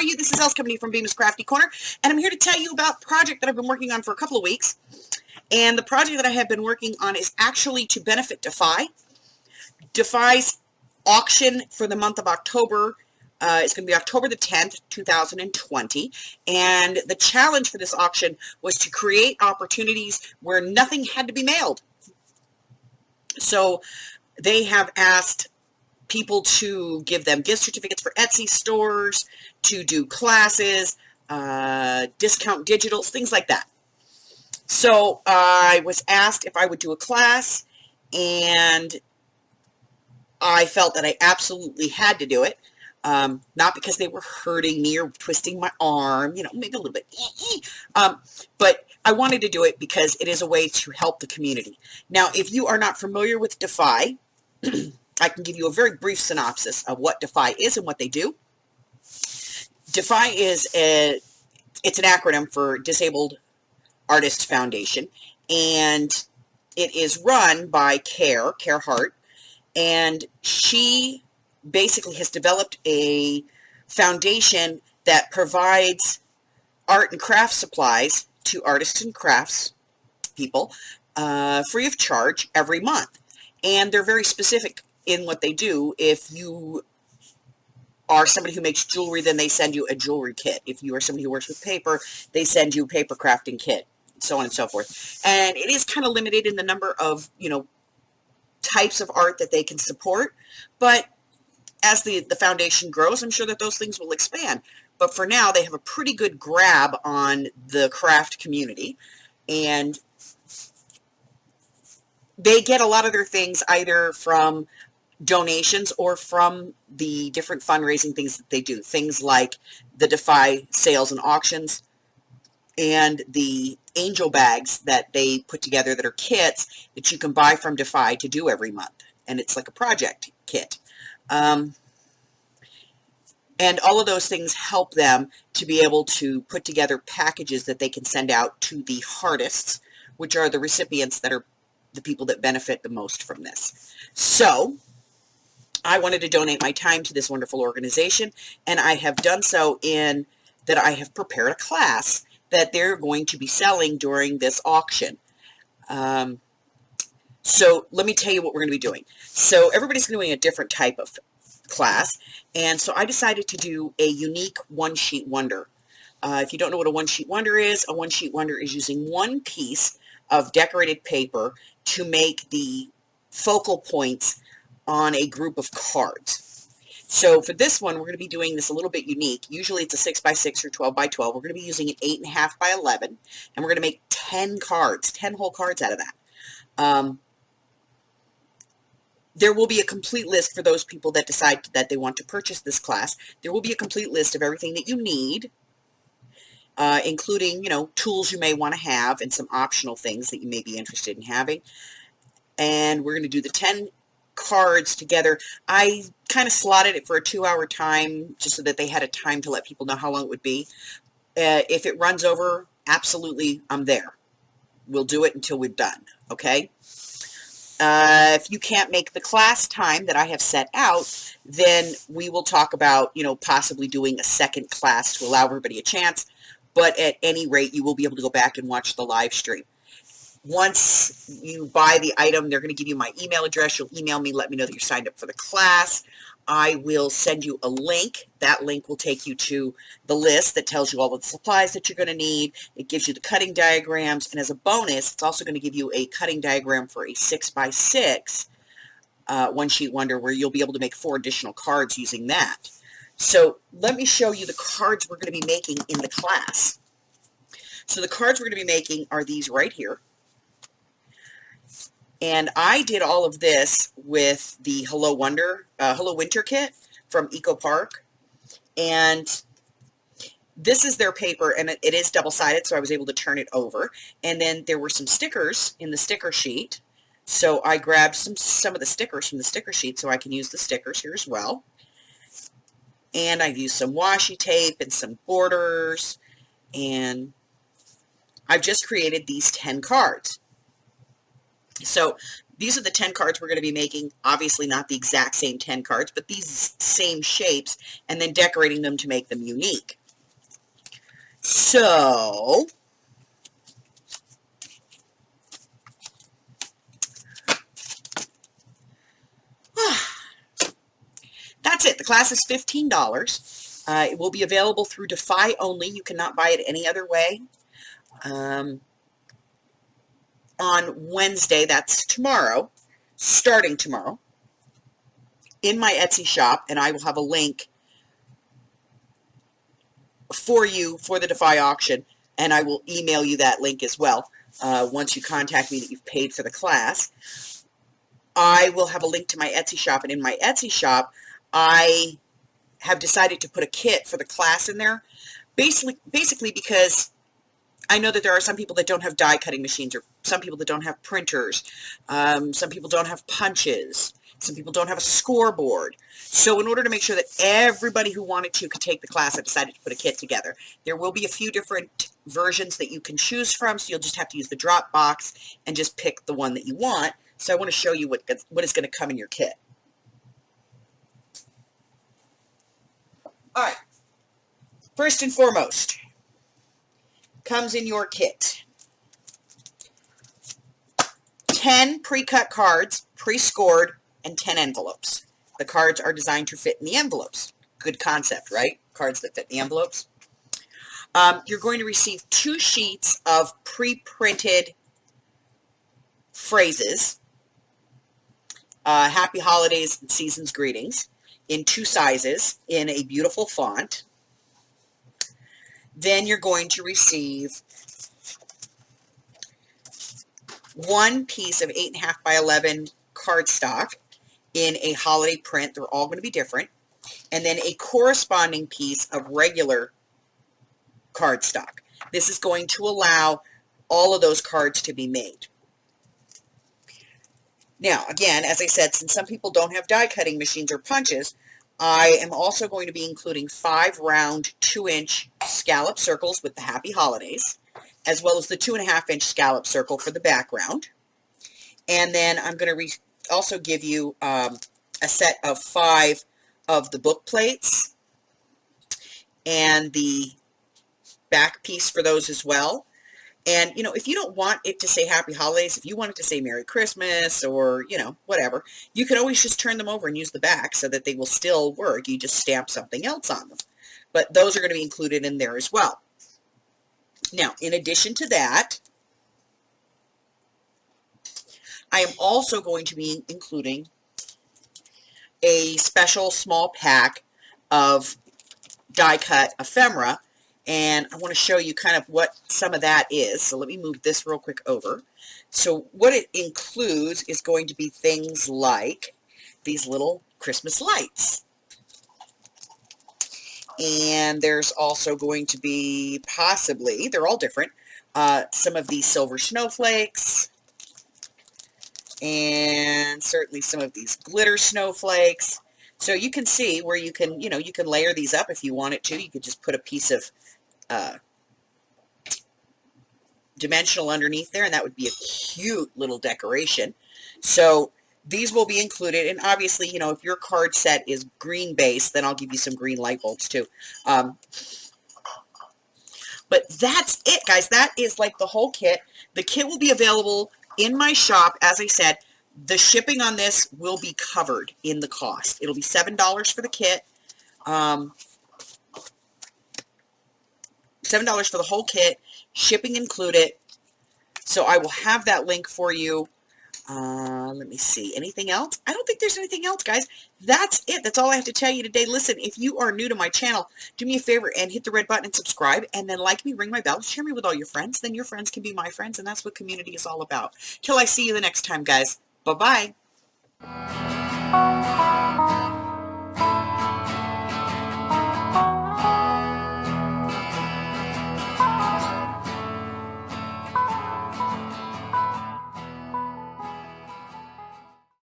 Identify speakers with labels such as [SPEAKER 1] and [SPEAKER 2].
[SPEAKER 1] are you? This is Els coming from Bemis Crafty Corner, and I'm here to tell you about a project that I've been working on for a couple of weeks. And the project that I have been working on is actually to benefit Dafi. Dafi's auction for the month of October is going to be October the 10th, 2020. And the challenge for this auction was to create opportunities where nothing had to be mailed. So they have asked people to give them gift certificates for Etsy stores, to do classes, discount digitals, things like that. So I was asked if I would do a class, and I felt that I absolutely had to do it. Not because they were hurting me or twisting my arm, maybe a little bit, but I wanted to do it because it is a way to help the community. Now, if you are not familiar with Dafi, I can give you a very brief synopsis of what Dafi is and what they do. Dafi is it's an acronym for Disabled Artist Foundation, and it is run by Care Hart, and she basically has developed a foundation that provides art and craft supplies to artists and crafts people free of charge every month. And they're very specific in what they do. If you are somebody who makes jewelry, then they send you a jewelry kit. If you are somebody who works with paper, they send you a paper crafting kit, so on and so forth. And it is kind of limited in the number of, types of art that they can support. But as the foundation grows, I'm sure that those things will expand. But for now, they have a pretty good grab on the craft community. And they get a lot of their things either from donations or from the different fundraising things that they do. Things like the Dafi sales and auctions and the angel bags that they put together that are kits that you can buy from Dafi to do every month. And it's like a project kit. And all of those things help them to be able to put together packages that they can send out to the artists, which are the recipients that are the people that benefit the most from this. So I wanted to donate my time to this wonderful organization, and I have done so in that I have prepared a class that they're going to be selling during this auction. So let me tell you what we're going to be doing. So everybody's doing a different type of class, and so I decided to do a unique one-sheet wonder. If you don't know what a one-sheet wonder is using one piece of decorated paper to make the focal points on a group of cards. So for this one, we're going to be doing this a little bit unique. Usually it's a 6x6 or 12x12. We're going to be using an 8.5 by 11, and we're going to make 10 cards, 10 whole cards out of that. There will be a complete list for those people that decide that they want to purchase this class. There will be a complete list of everything that you need, including, tools you may want to have and some optional things that you may be interested in having. And we're going to do the 10 cards together. I kind of slotted it for a 2-hour time just so that they had a time to let people know how long it would be. If it runs over, absolutely, I'm there. We'll do it until we're done, okay? If you can't make the class time that I have set out, then we will talk about, possibly doing a second class to allow everybody a chance. But at any rate, you will be able to go back and watch the live stream. Once you buy the item, they're going to give you my email address. You'll email me, let me know that you're signed up for the class. I will send you a link. That link will take you to the list that tells you all the supplies that you're going to need. It gives you the cutting diagrams. And as a bonus, it's also going to give you a cutting diagram for a 6x6 one-sheet wonder where you'll be able to make 4 additional cards using that. So let me show you the cards we're going to be making in the class. So the cards we're going to be making are these right here. And I did all of this with the Hello Winter kit from Eco Park. And this is their paper, and it is double-sided, so I was able to turn it over. And then there were some stickers in the sticker sheet. So I grabbed some of the stickers from the sticker sheet so I can use the stickers here as well. And I've used some washi tape and some borders. And I've just created these 10 cards. So These are the 10 cards we're going to be making. Obviously not the exact same 10 cards, but these same shapes, and then decorating them to make them unique. So, that's it. The class is $15. It will be available through Dafi only. You cannot buy it any other way. On Wednesday, that's tomorrow, starting tomorrow, in my Etsy shop, and I will have a link for you for the Dafi auction, and I will email you that link as well once you contact me that you've paid for the class. I will have a link to my Etsy shop, and in my Etsy shop, I have decided to put a kit for the class in there, basically because I know that there are some people that don't have die cutting machines, or some people that don't have printers. Some people don't have punches. Some people don't have a scoreboard. So in order to make sure that everybody who wanted to could take the class, I decided to put a kit together. There will be a few different versions that you can choose from, so you'll just have to use the drop box and just pick the one that you want. So I want to show you what is going to come in your kit. All right. First and foremost, comes in your kit 10 pre-cut cards, pre-scored, and 10 envelopes. The cards are designed to fit in the envelopes. Good concept, right? Cards that fit in the envelopes. You're going to receive 2 sheets of pre-printed phrases, happy holidays and season's greetings, in 2 sizes, in a beautiful font. Then you're going to receive 1 piece of 8.5 by 11 cardstock in a holiday print. They're all going to be different. And then a corresponding piece of regular cardstock. This is going to allow all of those cards to be made. Now, again, as I said, since some people don't have die cutting machines or punches, I am also going to be including 5 round 2-inch scallop circles with the happy holidays, as well as the 2.5-inch scallop circle for the background. And then I'm going to also give you a set of 5 of the book plates and the back piece for those as well. And, you know, if you don't want it to say Happy Holidays, if you want it to say Merry Christmas or, you know, whatever, you can always just turn them over and use the back so that they will still work. You just stamp something else on them. But those are going to be included in there as well. Now, in addition to that, I am also going to be including a special small pack of die-cut ephemera, and I want to show you kind of what some of that is. So let me move this real quick over. So what it includes is going to be things like these little Christmas lights. And there's also going to be possibly, they're all different, some of these silver snowflakes, and certainly some of these glitter snowflakes. So you can see where you can, you know, you can layer these up if you wanted to. You could just put a piece of dimensional underneath there, and that would be a cute little decoration. So these will be included, and obviously, you know, if your card set is green based, then I'll give you some green light bulbs too. But that's it, guys. That is like the whole kit. The kit will be available in my shop. As I said, the shipping on this will be covered in the cost. It'll be $7 for the kit. $7 for the whole kit, shipping included. So I will have that link for you. Let me see. Anything else? I don't think there's anything else, guys. That's it. That's all I have to tell you today. Listen, if you are new to my channel, do me a favor and hit the red button and subscribe, and then like me, ring my bell, share me with all your friends. Then your friends can be my friends, and that's what community is all about. Till I see you the next time, guys. Bye-bye.